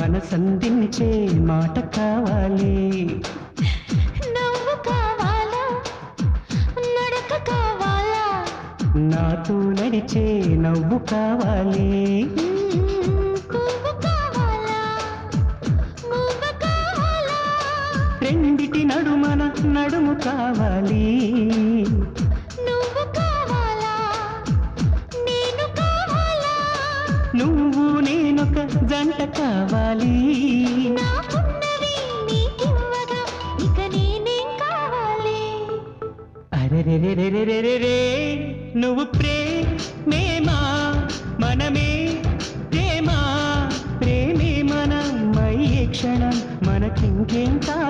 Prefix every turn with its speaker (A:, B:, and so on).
A: మనసందించే మాట కావాలి.
B: నవ్వు కావాలా నడక కావాలా
A: నాతో నడిచే నవ్వు కావాలి.
B: పువ్వు కావాలా మువ్వ కావాలా
A: రెండిటి నడుమన నడుము కావాలి.
B: నువ్వు కావాలా నేను కావాలా
A: నువ్వు నేనొక జంట కావాలి.
B: నాకున్నవి నీకివ్వగా ఇక నేనేం కావాలి.
A: అరెరెరెరెరెరెరే నువ్వు ప్రేమేమా మనమే ప్రేమ ప్రేమే మనమయ్యే క్షణం మనకింకేం కావాలి.